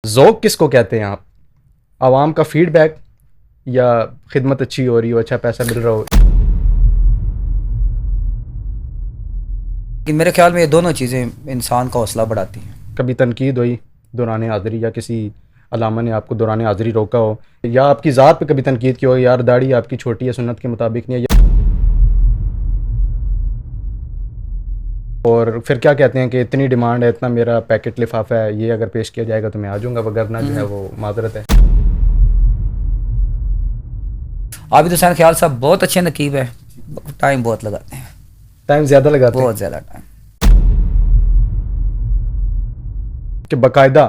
ज़ौक़ किसको कहते हैं आप? आवाम का फीडबैक या खिदमत अच्छी हो रही हो, अच्छा पैसा मिल रहा हो? कि मेरे ख्याल में ये दोनों चीज़ें इंसान का हौसला बढ़ाती हैं। कभी तनकीद हुई दौरान हाज़िरी या किसी अलामा ने आपको दौरान हाज़िरी रोका हो, या आपकी ज़ात पे कभी तनकीद की हो, यार दाढ़ी आपकी छोटी है, सुन्नत के मुताबिक नहीं है, और फिर क्या कहते हैं कि इतनी डिमांड है, इतना मेरा पैकेट लिफाफा है, ये अगर पेश किया जाएगा तो मैं आ जाऊँगा, वगरना जो है वो माजरत है। आबिद हुसैन ख्याल साहब बहुत अच्छे नकीब है, टाइम बहुत लगाते हैं, टाइम ज़्यादा लगाते हैं बहुत ज़्यादा टाइम। कि बाकायदा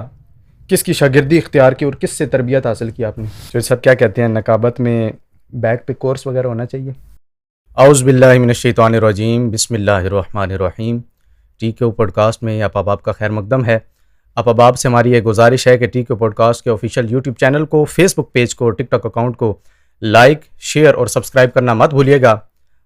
किसकी शागिर्दी इख्तियार की और किससे तरबियत हासिल की आपने? जो सब क्या कहते हैं, नकाबत में बैक पे कोर्स वगैरह होना चाहिए? औज़ु बिल्लाहि मिनश शैतानिर रजीम, बिस्मिल्लाहिर रहमानिर रहीम। टीके पॉडकास्ट में आप अहबाब का खैर मकदम है। आप अहबाब से हमारी एक गुजारिश है कि टीके पॉडकास्ट के ऑफिशियल यूट्यूब चैनल को, फेसबुक पेज को, टिकटॉक अकाउंट को लाइक, शेयर और सब्सक्राइब करना मत भूलिएगा।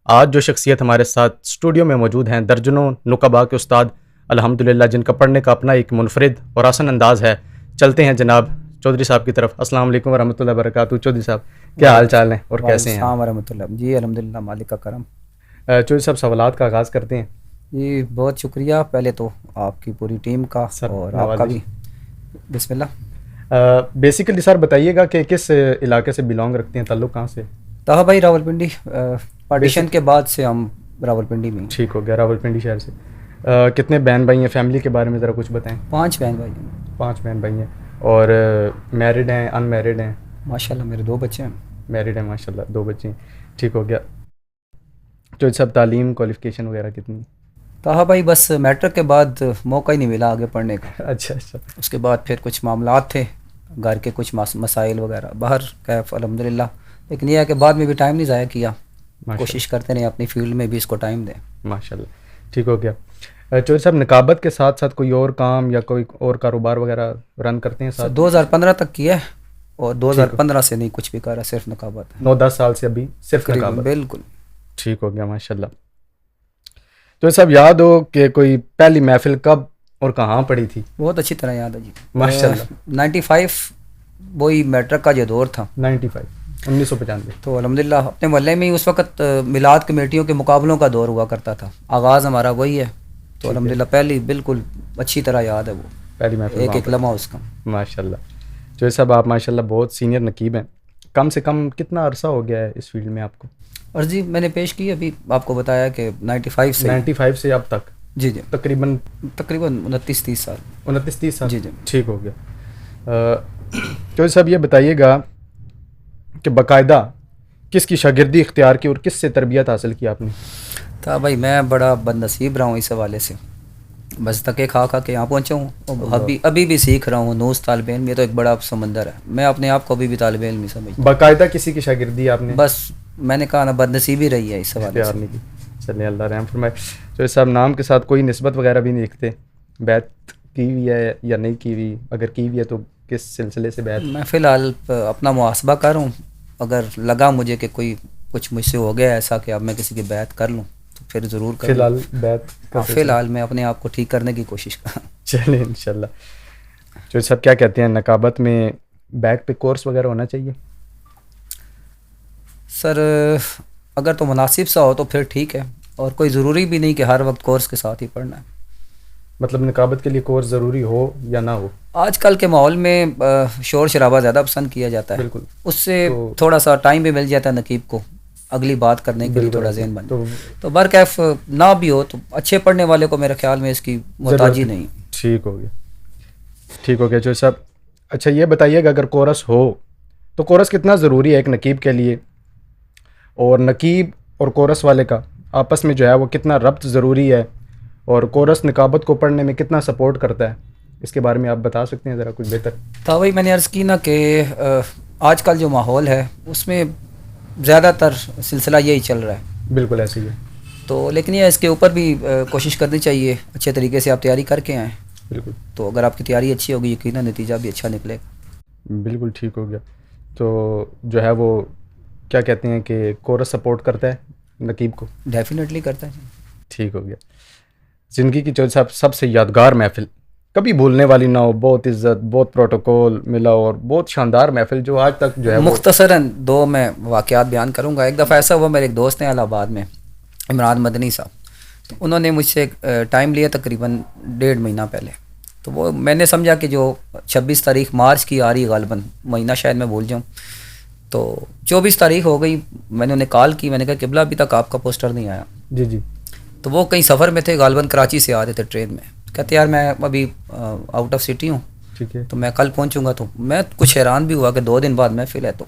आज जो शख्सियत हमारे साथ स्टूडियो में मौजूद हैं, दर्जनों नुकबा के उस्ताद अल्हम्दुलिल्लाह, जिनका पढ़ने का अपना एक मुनफरिद और आसान अंदाज़ है। चलते हैं जनाब चौधरी साहब की तरफ। अस्सलाम वालेकुम वरहमतुल्लाहि वबरकातुहू। चौधरी साहब, क्या हाल चाल है और कैसे हैं? वरहमतुल्लाह जी, अल्हम्दुलिल्लाह, मालिक का करम। चौधरी साहब, सवालात का आगाज़ करते हैं। जी बहुत शुक्रिया, पहले तो आपकी पूरी टीम का सर, और आपका भी। बिस्मिल्लाह। बेसिकली सर बताइएगा कि किस इलाके से बिलोंग रखते हैं, ताल्लुक़ कहाँ से? ताहा भाई रावलपिंडी, पार्टीशन के बाद से हम रावलपिंडी में। ठीक हो गया, रावलपिंडी शहर से। कितने बहन भाई हैं? फैमिली के बारे में ज़रा कुछ बताएं। 5 बहन भाई हैं। 5 बहन भाई हैं। और मैरिड हैं, अनमैरिड हैं? माशाल्लाह मेरे 2 बच्चे हैं। मैरिड हैं माशाल्लाह, 2 बच्चे हैं। ठीक हो गया। जो सब तालीम क्वालिफ़िकेशन वगैरह कितनी? ताहा भाई बस मैट्रिक के बाद मौका ही नहीं मिला आगे पढ़ने का। अच्छा अच्छा। उसके बाद फिर कुछ मामलात थे, घर के कुछ मसाइल वगैरह, बाहर कैफ अल्हम्दुलिल्लाह। लेकिन यह है कि बाद में भी टाइम नहीं ज़ाया किया, कोशिश करते रहे अपनी फील्ड में भी इसको टाइम दें। माशाल्लाह, ठीक हो गया। चौधरी साहब, नकाबत के साथ साथ कोई और काम या कोई और कारोबार वगैरह रन करते हैं साथ? 2015 तक किया है और 2015 से नहीं कुछ भी करा, सिर्फ नकाबत। 9-10 साल से अभी सिर्फ नकाबत? बिल्कुल। ठीक हो गया माशाल्लाह। तो सब याद हो कि कोई पहली महफिल कब और कहाँ पड़ी थी? बहुत अच्छी तरह याद है जी, माशाल्लाह। 95 वही मैट्रिक का जो दौर था। 1995। तो अल्हम्दुलिल्लाह अपने मोहल्ले में ही उस वक्त मिलाद कमेटियों के मुकाबलों का दौर हुआ करता था, आगाज़ हमारा वही है। तो अल्हम्दुलिल्लाह पहली बिल्कुल अच्छी तरह याद है वो पहली महफिल, एक लम्हा उसका। माशाल्लाह। जो सब आप माशाल्लाह बहुत सीनियर नकीब हैं। कम से कम कितना अरसा हो गया है इस फील्ड में आपको? अर्जी मैंने पेश की, अभी आपको बताया कि 95 से अब तक? जी जी, तकरीबन 29-30 साल। 29-30 साल। जी जी, ठीक हो गया। तो सब ये बताइएगा कि बाकायदा किसकी शागिर्दी इख्तियार की और किससे तरबियत हासिल की आपने? था भाई मैं बड़ा बदनसीब रहा हूँ इस हवाले से, बस धक्के खा खा के यहाँ पहुँचा हूँ। अभी भी सीख रहा हूँ। नूस तालिब इल्म, ये तो एक बड़ा समंदर है, मैं अपने आप को अभी भी तालिब इल्म ही समझता हूँ। बाकायदा किसी की शागिर्दी आपने? बस मैंने कहा ना, बदनसीबी रही है इस हवाले से। चलिए अल्लाह रहम फरमाए। तो साहब, नाम के साथ कोई निस्बत वगैरह भी नहीं लिखते? बैत की हुई है या नहीं की हुई? अगर की हुई है तो किस सिलसिले से बैत? मैं फ़िलहाल अपना मुहासबा कर रहा हूँ, अगर लगा मुझे कि कोई कुछ मुझसे हो गया ऐसा कि अब मैं किसी की बैत कर लूँ तो फिर ज़रूर कर। फ़िलहाल बैत? फ़िलहाल मैं अपने आप को ठीक करने की कोशिश कर। चलिए इंशाल्लाह। जो सब क्या कहते हैं, नकाबत में बैक पे कोर्स वगैरह होना चाहिए? सर अगर तो मुनासिब सा हो तो फिर ठीक है, और कोई ज़रूरी भी नहीं कि हर वक्त कोर्स के साथ ही पढ़ना है। मतलब नकाबत के लिए कोर्स ज़रूरी हो या ना हो? आजकल के माहौल में शोर शराबा ज़्यादा पसंद किया जाता है। बिल्कुल। उससे थोड़ा सा टाइम भी मिल जाता है नकीब को अगली बात करने के लिए, थोड़ा ज़हन बन तो बरकैफ ना भी हो तो अच्छे पढ़ने वाले को मेरे ख्याल में इसकी मोहताजी नहीं। ठीक हो गया, ठीक हो गया। जो सब अच्छा ये बताइएगा, अगर कोरस हो तो कोरस कितना ज़रूरी है एक नकीब के लिए, और नकीब और कोरस वाले का आपस में जो है वो कितना रब्त ज़रूरी है, और कोरस नकाबत को पढ़ने में कितना सपोर्ट करता है, इसके बारे में आप बता सकते हैं ज़रा कुछ बेहतर? था वही मैंने अर्ज़ की ना कि आजकल जो माहौल है उसमें ज़्यादातर सिलसिला यही चल रहा है। बिल्कुल ऐसे ही है। तो लेकिन ये इसके ऊपर भी कोशिश करनी चाहिए, अच्छे तरीके से आप तैयारी करके आएँ। बिल्कुल। तो अगर आपकी तैयारी अच्छी होगी यकीनन नतीजा भी अच्छा निकलेगा। बिल्कुल ठीक हो गया। तो जो है वो क्या कहते हैं कि कोरस सपोर्ट करता है नकीब को? डेफिनेटली करता है। ठीक हो गया। ज़िंदगी की जो सबसे यादगार महफिल कभी भूलने वाली ना हो, बहुत इज्जत, बहुत प्रोटोकॉल मिला और बहुत शानदार महफिल जो आज तक जो है वो। मुख्तसरन दो मैं वाक़यात बयान करूँगा। एक दफ़ा ऐसा हुआ, मेरे एक दोस्त हैं इलाहाबाद में, इमरान मदनी साहब, तो उन्होंने मुझसे टाइम लिया तकरीबन 1.5 महीना पहले। तो वो मैंने समझा कि जो 26 तारीख मार्च की आ रही है, गालिबन महीना शायद मैं भूल जाऊँ, तो 24 तारीख हो गई। मैंने उन्हें कॉल की, मैंने कहा किबला अभी तक आपका पोस्टर नहीं आया। जी जी। तो वो कहीं सफ़र में थे, गालिबन कराची से आ रहे थे ट्रेन में। कहते यार मैं अभी आउट ऑफ सिटी हूँ, ठीक है। तो मैं कल पहुँचूँगा। तो मैं कुछ हैरान भी हुआ कि 2 दिन बाद महफिल है। तो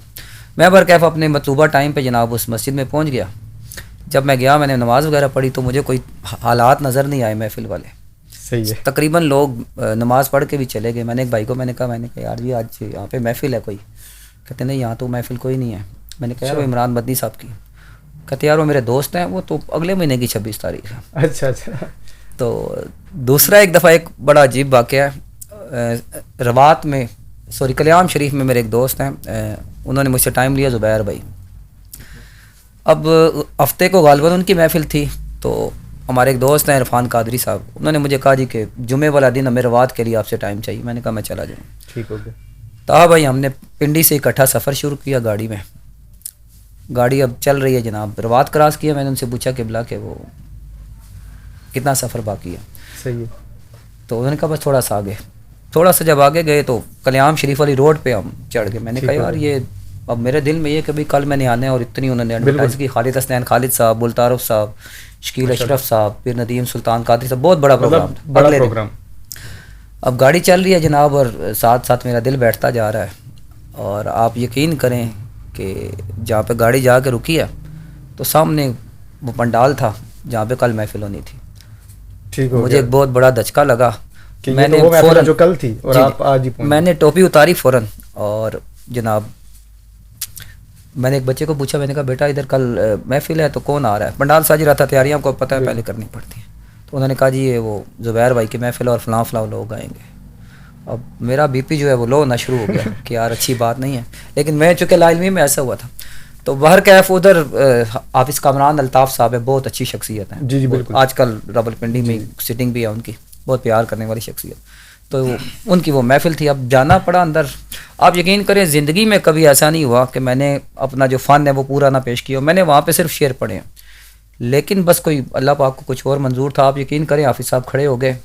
मैं बरकैफ अपने मतलूबा टाइम पे जनाब उस मस्जिद में पहुँच गया। जब मैं गया, मैंने नमाज़ वगैरह पढ़ी, तो मुझे कोई हालात नज़र नहीं आए महफिल वाले। सही है। तकरीबन लोग नमाज़ पढ़ के भी चले गए। मैंने एक भाई को मैंने कहा यार जी आज यहाँ पे महफिल है कोई? कहते नहीं यहाँ तो महफिल कोई नहीं है। मैंने कहा यार वो इमरान मदनी साहब की। कहते यार वो मेरे दोस्त हैं, वो तो अगले महीने की 26 तारीख है। अच्छा अच्छा। तो दूसरा एक दफ़ा एक बड़ा अजीब वाक़या है, रवात में सॉरी कल्याम शरीफ में मेरे एक दोस्त हैं, उन्होंने मुझसे टाइम लिया, ज़ुबैर भाई। अब हफ्ते को गालिबन उनकी महफिल थी, तो हमारे एक दोस्त हैं इरफान कादरी साहब, उन्होंने मुझे कहा जी कि जुमे वाला दिन हमें रवात के लिए आपसे टाइम चाहिए। मैंने कहा मैं चला जाऊँ। ठीक हो गया। तो भाई हमने पिंडी से इकट्ठा सफ़र शुरू किया गाड़ी में। गाड़ी अब चल रही है जनाब, रवात क्रॉस किया। मैंने उनसे पूछा किबला के वो कितना सफ़र बाकी है? सही है। तो उन्होंने कहा बस थोड़ा सा आगे। थोड़ा सा जब आगे गए तो कल्याम शरीफ वाली रोड पे हम चढ़ गए। मैंने कहा यार ये अब मेरे दिल में ये कभी कल मैंने आना है, और इतनी उन्होंने एडवर्टाइज की। खालिद हसनैन खालिद साहब, बुलतारफ साहब, शकील अशरफ साहब, फिर नदीम सुल्तान कादरी साहब, बहुत बड़ा प्रोग्राम, बड़ा प्रोग्राम। अब गाड़ी चल रही है जनाब, और साथ साथ मेरा दिल बैठता जा रहा है। और आप यकीन करें कि जहाँ पे गाड़ी जा के रुकी है, तो सामने वो पंडाल था जहाँ पे कल महफिल होनी थी। ठीक हो मुझे गया। एक बहुत बड़ा धचका लगा कि मैंने तो वो महफिल जो कल थी और आप आज ही पहुंचे। मैंने टोपी उतारी फ़ौरन, और जनाब मैंने एक बच्चे को पूछा, मैंने कहा बेटा इधर कल महफिल है तो कौन आ रहा है? पंडाल साज रहा था, तैयारियां आपको पता है पहले करनी पड़ती हैं। तो उन्होंने कहा जी ये वो ज़ुबैर भाई की महफिल और फ़लाँ फ़लाँ लोग आएंगे। अब मेरा बीपी जो है वो लो होना शुरू हो गया कि यार अच्छी बात नहीं है। लेकिन मैं चूँकि लाइलमी में ऐसा हुआ था, तो बाहर कैफ उधर हाफिज़ कामरान अल्ताफ़ साहब है, बहुत अच्छी शख्सियत है। जी जी बिल्कुल। आजकल रावलपिंडी में सिटिंग भी है उनकी, बहुत प्यार करने वाली शख्सियत। तो उनकी वो महफिल थी, अब जाना पड़ा अंदर। आप यकीन करें ज़िंदगी में कभी ऐसा नहीं हुआ कि मैंने अपना जो फ़न है वो पूरा ना पेश किया। मैंने वहाँ पे सिर्फ शेर पढ़े हैं, लेकिन बस कोई अल्लाह पाक को कुछ और मंजूर था। आप यकीन करें हाफिज़ साहब खड़े हो गए,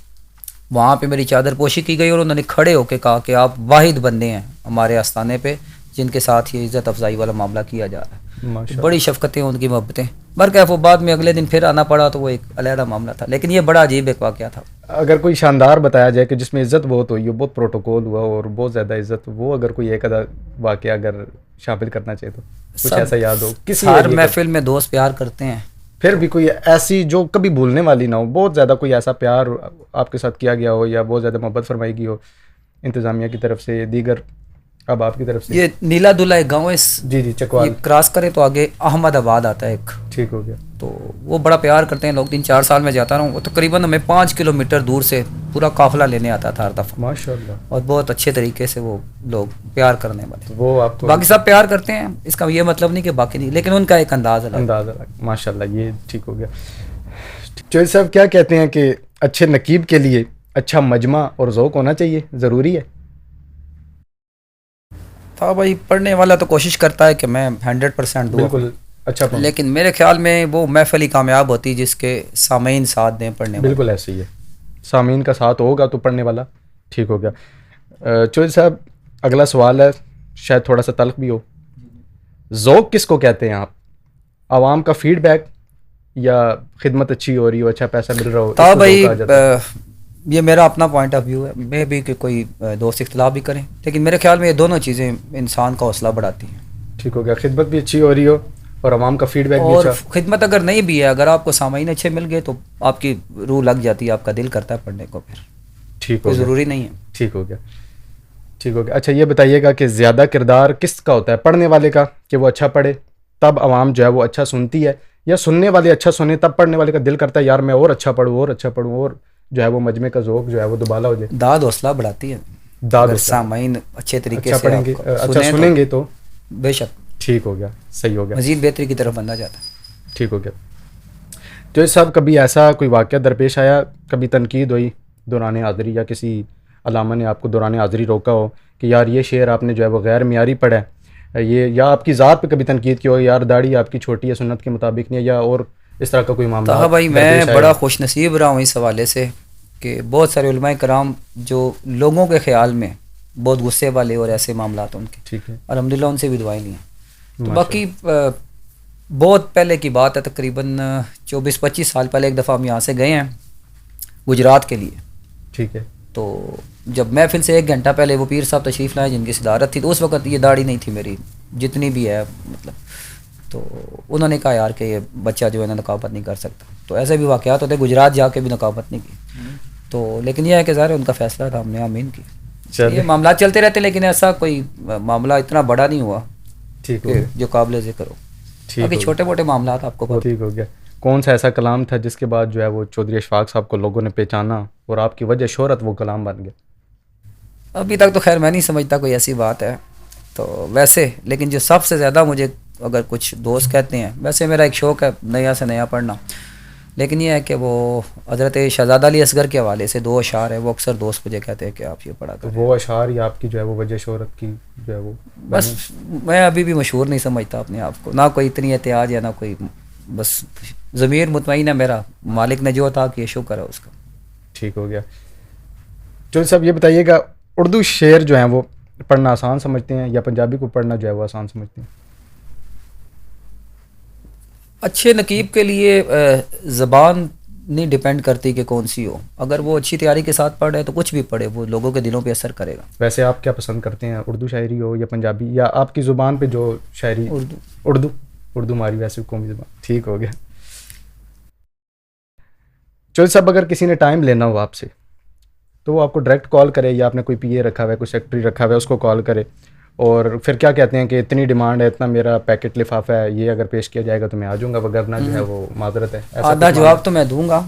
वहाँ पे मेरी चादर पोशी की गई, और उन्होंने खड़े होकर कहा कि आप वाहिद बंदे हैं हमारे आस्थाने पे जिनके साथ ये इज़्ज़त अफजाई वाला मामला किया जा रहा है। बड़ी शफ़क़तें, उनकी मोहब्बतें। बरकैफ वो बाद में अगले दिन फिर आना पड़ा, तो वो एक अलहदा मामला था। लेकिन ये बड़ा अजीब एक वाक़या था। अगर कोई शानदार बताया जाए कि जिसमें इज़्ज़त बहुत हुई हो, बहुत प्रोटोकॉल हुआ और बहुत ज़्यादा इज़्ज़त, वो अगर कोई एक आधा वाक़या अगर शामिल करना चाहिए तो कुछ ऐसा याद हो? किसी हर महफिल में दोस्त प्यार करते हैं, फिर भी कोई ऐसी जो कभी भूलने वाली ना हो, बहुत ज़्यादा कोई ऐसा प्यार आपके साथ किया गया हो या बहुत ज़्यादा मोहब्बत फरमाई गई हो इंतज़ामिया की तरफ से, दीगर अब आपकी तरफ से? ये नीला दुल्ला एक गाँव है, जी जी चकवाल, क्रॉस करें तो आगे अहमदाबाद आता है एक। ठीक हो गया। तो वो बड़ा प्यार करते हैं लोग। 3-4 साल में जाता रहा हूँ, वो तकरीबन हमें 5 किलोमीटर दूर से पूरा काफिला लेने आता था हर दफ़ा, माशाल्लाह। और बहुत अच्छे तरीके से वो लोग प्यार करने वाले। तो वो आप तो बाकी सब प्यार करते हैं, इसका ये मतलब नहीं कि बाकी नहीं, लेकिन उनका एक अंदाज़ अलग माशाल्लाह, ये ठीक हो गया। चौधरी साहब क्या कहते हैं कि अच्छे नकीब के लिए अच्छा मजमा और ज़ौक़ होना चाहिए, ज़रूरी है? था भाई, पढ़ने वाला तो कोशिश करता है कि मैं 100% दूँ, बिल्कुल अच्छा पढ़ूं। लेकिन मेरे ख्याल में वो महफिल ही कामयाब होती है जिसके सामीन साथ दें पढ़ने वाले। बिल्कुल ऐसे ही है, सामीन का साथ होगा तो पढ़ने वाला ठीक हो गया। चौधरी साहब अगला सवाल है, शायद थोड़ा सा तल्ख भी हो। ज़ौक़ किसको कहते हैं आप? आवाम का फीडबैक या खिदमत अच्छी हो रही हो, अच्छा पैसा मिल रहा हो? तो भाई ये मेरा अपना पॉइंट ऑफ व्यू है, मैं भी कि कोई दोस्त इख्तलाफ भी करें, लेकिन मेरे ख्याल में ये दोनों चीज़ें इंसान का हौसला बढ़ाती हैं। ठीक हो गया, खिदमत भी अच्छी हो रही हो और आवाम का फीडबैक भी अच्छा। खिदमत अगर नहीं भी है, अगर आपको सामाइन अच्छे मिल गए तो आपकी रूह लग जाती है, आपका दिल करता है पढ़ने को, फिर ठीक हो गया, ज़रूरी नहीं है। ठीक हो गया, ठीक हो गया। अच्छा ये बताइएगा कि ज़्यादा किरदार किसका होता है, पढ़ने वाले का कि वो अच्छा पढ़े तब आवाम जो है वो अच्छा सुनती है, या सुनने वाले अच्छा सुने तब पढ़ने वाले का दिल करता है यार मैं और अच्छा पढ़ूँ और अच्छा पढ़ूँ, और जो है वो मजमे का ज़ौक़ जो है वो दुबाला हो जाए? दाद हौसला बढ़ाती है, दाद सामाइन अच्छे तरीके अच्छा से पढ़ेंगे, अच्छा सुनेंगे तो बेशक ठीक हो गया, सही हो गया, मज़ीद बेहतरी की तरफ बंदा जाता है। ठीक हो गया। तो साहब कभी ऐसा कोई वाक़या दरपेश आया, कभी तनकीद हुई दौरान हाज़िरी या किसी अलामा ने आपको दौरान हाज़िरी रोका हो कि यार ये शेर आपने जो है वो गैर मियारी पढ़ा है, ये, या आपकी ज़ात पे कभी तनकीद की हो, यार दाढ़ी आपकी छोटी है, सुन्नत के मुताबिक नहीं है, या और इस तरह का कोई मामला? तो हाँ भाई, मैं बड़ा खुश नसीब रहा हूँ इस हवाले से कि बहुत सारे उलमाए कराम जो लोगों के ख्याल में बहुत गुस्से वाले और ऐसे मामला उनके, ठीक है, अल्हम्दुलिल्लाह उनसे भी दुआएं ली हैं। तो बाकी बहुत पहले की बात है, तकरीबन 24-25 साल पहले एक दफ़ा हम यहाँ से गए हैं गुजरात के लिए। ठीक है। तो जब महफिल से 1 घंटा पहले वो पीर साहब तशरीफ़ लाए जिनकी सदारत थी, तो उस वक्त ये दाढ़ी नहीं थी मेरी, जितनी भी है मतलब। तो उन्होंने कहा यार कि ये बच्चा जो है ना नकाबत नहीं कर सकता। तो ऐसे भी वाक़यात होते, गुजरात जाके भी नकाबत नहीं की। तो लेकिन यह है कि ज़ाहिर उनका फ़ैसला था, हमने आमीन की। ये मामला चलते रहते, लेकिन ऐसा कोई मामला इतना बड़ा नहीं हुआ ठीक है जो काबिल ज़िक्र हो। बाकी छोटे मोटे मामला आपको ठीक हो गया। कौन सा ऐसा कलाम था जिसके बाद जो है वो चौधरी अशफाक साहब को लोगों ने पहचाना और आपकी वजह शोहरत वो कलाम बन गया? अभी तक तो खैर मैं नहीं समझता कोई ऐसी बात है। तो वैसे लेकिन जो सबसे ज़्यादा मुझे अगर कुछ दोस्त कहते हैं, वैसे मेरा एक शौक़ है नया से नया पढ़ना, लेकिन ये है कि वो हज़रत शहज़ादा अली असगर के हवाले से 2 अशार है, वो अक्सर दोस्त मुझे कहते हैं कि आप ये पढ़ा करें। तो वो अशार या आपकी जो है वो वजह शोहरत की जो है वो बस मैं अभी भी मशहूर नहीं समझता अपने आप को, ना कोई इतनी एहतियाज या ना कोई, बस ज़मीर मुतमईन है मेरा, मालिक ने जो था कि ये शुक्र है उसका। ठीक हो गया। चौधरी साहब ये बताइएगा, उर्दू शेर जो हैं वो पढ़ना आसान समझते हैं या पंजाबी को पढ़ना जो है वो आसान समझते हैं? अच्छे नकीब के लिए ज़बान नहीं डिपेंड करती कि कौन सी हो, अगर वो अच्छी तैयारी के साथ पढ़ रहे तो कुछ भी पढ़े वो लोगों के दिलों पे असर करेगा। वैसे आप क्या पसंद करते हैं, उर्दू शायरी हो या पंजाबी, या आपकी ज़ुबान पे जो शायरी? उर्दू हमारी वैसे कौमी ज़ुबान। ठीक हो गया। चौधरी साहब अगर किसी ने टाइम लेना हो आपसे तो वो आपको डायरेक्ट कॉल करे, या आपने कोई पीए रखा हुआ है, कोई सेक्रेटरी रखा हुआ है, उसको कॉल करे और फिर क्या कहते हैं कि इतनी डिमांड है, इतना मेरा पैकेट लिफाफा है, ये अगर पेश किया जाएगा तो मैं आ जाऊँगा, वगरना जो है वो माजरत है? आधा जवाब तो मैं दूंगा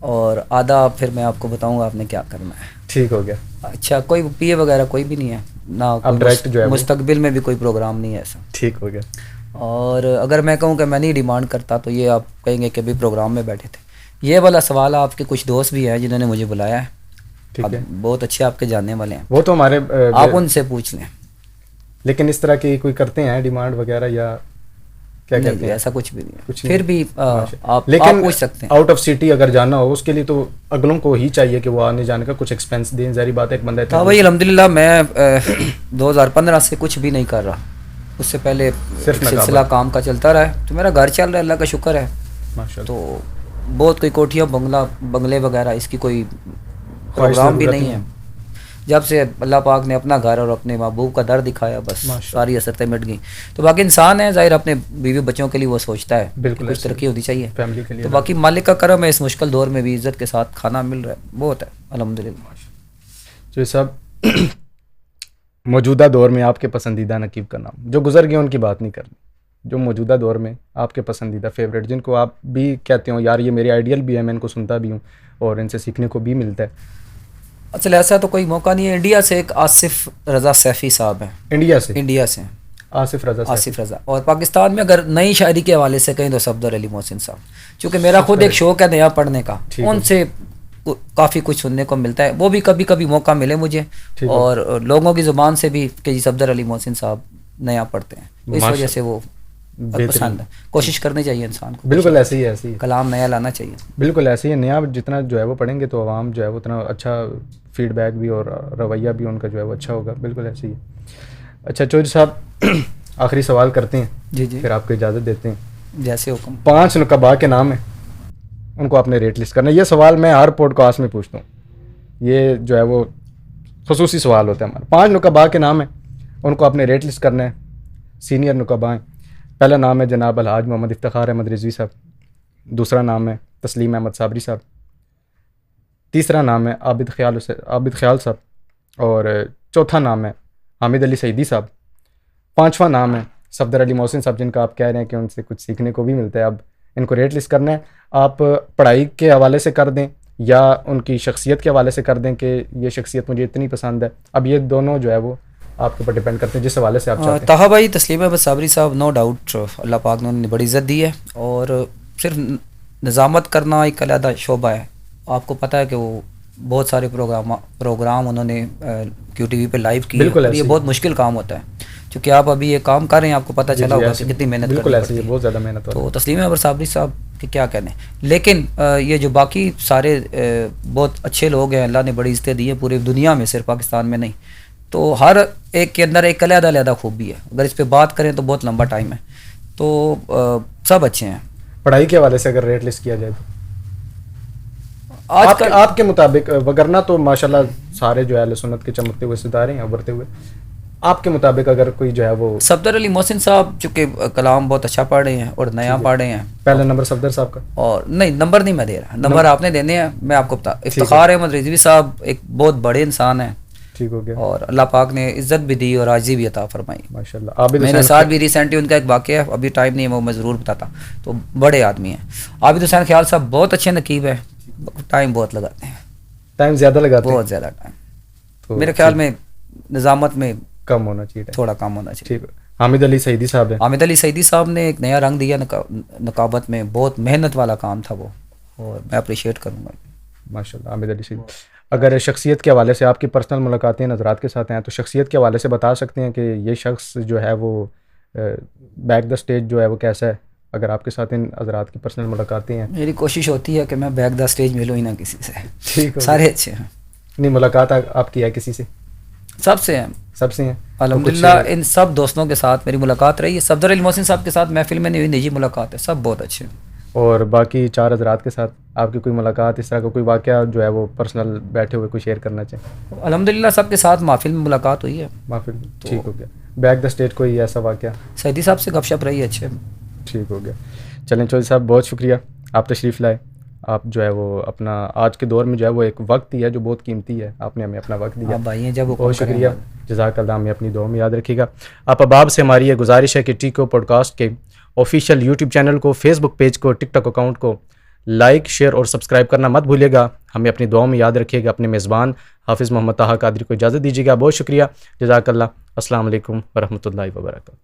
और आधा फिर मैं आपको बताऊंगा आपने क्या करना है। ठीक हो गया। अच्छा, कोई पीए वगैरह कोई भी नहीं है ना, अब डायरेक्ट जो है मुस्तकबिल में भी कोई प्रोग्राम नहीं है ऐसा। ठीक हो गया। और अगर मैं कहूँ कि मैं नहीं डिमांड करता तो ये आप कहेंगे कि अभी प्रोग्राम में बैठे थे। ये वाला सवाल आपके कुछ दोस्त भी हैं जिन्होंने मुझे बुलाया है, ठीक है, बहुत अच्छे आपके जानने वाले हैं, वो तो हमारे आप उनसे पूछ लें। लेकिन इस तरह की कोई करते हैं डिमांड वगैरह या क्या कहते हैं? ऐसा कुछ भी नहीं है, कुछ फिर नहीं। भी आप पूछ सकते हैं। आउट ऑफ सिटी अगर जाना हो उसके लिए तो अगलों को ही चाहिए कि वो आने जाने का कुछ एक्सपेंस दें, ज़ाहिर बात है एक बंदा। हाँ भाई अल्हम्दुलिल्लाह मैं 2015 से कुछ भी नहीं कर रहा, उससे पहले सिलसिला काम का चलता रहा है, तो मेरा घर चल रहा है, अल्लाह का शुक्र है माशाअल्लाह। तो बहुत कोई कोठियाँ बंगले वगैरह इसकी कोई प्रोग्राम भी नहीं है। जब से अल्लाह पाक ने अपना घर और अपने महबूब का दर दिखाया बस सारी असरतें मिट गई। तो बाकी इंसान है ज़ाहिर अपने बीवी बच्चों के लिए वो सोचता है बिल्कुल कुछ तरक्की होनी चाहिए फैमिली के लिए। तो बाकी मालिक का करम है, इस मुश्किल दौर में भी इज़्ज़त के साथ खाना मिल रहा है, बहुत है अल्हम्दुलिल्लाह। तो सब मौजूदा दौर में आपके पसंदीदा नकीब का नाम, जो गुजर गए उनकी बात नहीं करनी, जो मौजूदा दौर में आपके पसंदीदा फेवरेट, जिनको आप भी कहते हो यार ये मेरे आइडियल भी है, मैं इनको सुनता भी हूँ और इनसे सीखने को भी मिलता है? असल ऐसा तो कोई मौका नहीं है। इंडिया से एक आसिफ रज़ा सैफ़ी साहब हैं, इंडिया से आसिफ रज़ा। और पाकिस्तान में अगर नई शायरी के हवाले से कहें तो सफदर अली मोहसिन साहब, चूँकि मेरा खुद एक शौक़ है नया पढ़ने का, उनसे काफ़ी कुछ सुनने को मिलता है। वो भी कभी कभी मौका मिले मुझे और लोगों की ज़ुबान से भी कि सफदर अली मोहसिन साहब नया पढ़ते हैं, तो इस वजह से वो पसंद है। कोशिश करनी चाहिए इंसान को, बिल्कुल ऐसे ही कलाम नया लाना चाहिए, बिल्कुल ऐसे ही नया जितना जो है वो पढ़ेंगे तो आवाम जो है वो उतना अच्छा फीडबैक भी और रवैया भी उनका जो है वो अच्छा होगा, बिल्कुल ऐसे ही। अच्छा चौधरी साहब आखिरी सवाल करते हैं जी, फिर आपको इजाज़त देते हैं। जैसे हुक्म। 5 नुकबा के नाम है, उनको आपने रेट लिस्ट करना है। ये सवाल मैं हर पॉडकास्ट में पूछता हूँ, ये जो है वो खुसूसी सवाल होता है हमारा। 5 नुकबा के नाम है, उनको आपने रेट लिस्ट करना है। सीनियर नुकबा हैं, पहला नाम है जनाब अलहाज मोहम्मद इफ्तिखार अहमद रिजवी साहब, दूसरा नाम है तस्लीम अहमद साबरी साहब, तीसरा नाम है आबिद ख्याल साहब, और चौथा नाम है हामिद अली सईदी साहब, पांचवा नाम है सफदर अली मोहसिन साहब, जिनका आप कह रहे हैं कि उनसे कुछ सीखने को भी मिलता है। अब इनको रेट लिस्ट करना है, आप पढ़ाई के हवाले से कर दें या उनकी शख्सियत के हवाले से कर दें कि ये शख्सियत मुझे इतनी पसंद है। अब ये दोनों जो है वो आपके ऊपर डिपेंड करते हैं, जिस हवाले से आप चाहते हैं। ताहा भाई तस्लीम अहमद साबरी साहब नो डाउट अल्लाह पाक ने उन्हें बड़ी इज़्ज़त दी है और सिर्फ निज़ामत करना एक अलहदा शोबा है। आपको पता है कि वो बहुत सारे प्रोग्राम उन्होंने QTV पे लाइव किए। बिल्कुल और ये ऐसे ही। बहुत मुश्किल काम होता है, क्योंकि आप अभी ये काम कर रहे हैं, आपको पता जी, चला जी, होगा ऐसे कि कितनी मेहनत बिल्कुल करनी ऐसे ही, पड़ती है। बहुत ज़्यादा मेहनत हो रही तो तस्लीम अहमद साबरी साहब के क्या कहने। लेकिन ये जो बाकी सारे बहुत अच्छे लोग हैं, अल्लाह ने बड़ी इज़्ज़तें दी है पूरी दुनिया में, सिर्फ पाकिस्तान में नहीं। तो हर एक के अंदर एक अलग-अलग खूबी है। अगर इस पे बात करें तो बहुत लंबा टाइम है। तो सब अच्छे हैं। है। पढ़ाई के हवाले से अगर रेट लिस्ट किया जाए तो आजकल आपके मुताबिक, वगरना तो माशाल्लाह सारे जो है अहले सुन्नत के चमकते हुए सितारे हैं, उभरते हुए, आपके मुताबिक अगर कोई जो है वो सफदर अली मोहसिन साहब चूँकि कलाम बहुत अच्छा पढ़ रहे हैं और नया ठीक है। पढ़ रहे हैं। पहला नंबर सफदर साहब का, और नहीं, नंबर नहीं मैं दे रहा, नंबर आपने देने हैं, मैं आपको बता। है। इफ्तिखार अहमद रिजवी साहब एक बहुत बड़े इंसान हैं, ठीक हो गया, और अल्लाह पाक ने इज्जत भी दी और आजी भी अता फरमाई। माशाल्लाह। आबिद मेरे हुसैन साथ भी रिसेंटली उनका एक वाक़या है, अभी टाइम नहीं है, वो मैं ज़रूर बताता। तो बड़े आदमी हैं। आबिद हुसैन ख्याल साहब बहुत अच्छे नकीब है, टाइम बहुत लगाते हैं, टाइम ज़्यादा लगाते हैं, बहुत ज़्यादा टाइम। तो मेरे ख्याल में निज़ामत में कम होना चाहिए time। थोड़ा कम होना चाहिए। ठीक है। हामिद अली सईदी साहब है, हामिद अली सईदी साहब ने एक नया रंग दिया नकाबत में, बहुत मेहनत वाला काम था वो, और मैं अप्रिशिएट करूँगा। माशाल्लाह। हामिद अली सईदी, अगर शख्सियत के हवाले से आपकी पर्सनल मुलाकातें नज़रात के साथ हैं, तो शख्सियत के हवाले से बता सकते हैं कि ये शख्स जो है वो बैक द स्टेज जो है वो कैसा है, अगर आपके साथ इन हज़रात की पर्सनल मुलाकातें हैं। मेरी कोशिश होती है कि मैं बैक द स्टेज मिलूँ ही ना किसी से। ठीक हो सारे अच्छे हैं, नहीं, मुलाकात आपकी है किसी से? सबसे हैं सबसे हैं। अल्हम्दुलिल्लाह। इन सब दोस्तों के साथ मेरी मुलाकात रही है। सफदर अली मोहसिन साहब के साथ महफिल में नहीं हुई, निजी मुलाकात है, सब बहुत अच्छे हैं। और बाकी 4 हज़रात के साथ आपकी कोई मुलाकात, इस तरह का कोई वाक़या जो है वो पर्सनल बैठे हुए कोई शेयर करना चाहें? अल्हम्दुलिल्लाह सबके साथ महफिल में मुलाकात हुई है। माफिल, ठीक हो गया। बैक द स्टेज कोई ऐसा वाक़या? सईदी साहब से गपशप रही है, अच्छे। ठीक हो गया। चलें चौधरी साहब, बहुत शुक्रिया, आप तशरीफ़ लाए। आप जो है वो अपना आज के दौर में जो है वो एक वक्त ही है जो बहुत कीमती है, आपने हमें अपना वक्त दिया, आप भाई हैं, जब बहुत शुक्रिया। जज़ाकल्लाह, हमें अपनी दुआ में याद रखिएगा। आप अहबाब से हमारी ये गुजारिश है कि टीको पॉडकास्ट के ऑफिशियल यूट्यूब चैनल को, फेसबुक पेज को, टिकटॉक अकाउंट को लाइक, शेयर और सब्सक्राइब करना मत भूलिएगा। हमें अपनी दुआ में याद रखिएगा। अपने मेज़बान हाफिज़ मोहम्मद ताहा कादरी को इजाज़त दीजिएगा। बहुत शुक्रिया, जज़ाकल्लाह। अस्सलाम वालेकुम व रहमतुल्लाहि व बरकातहू।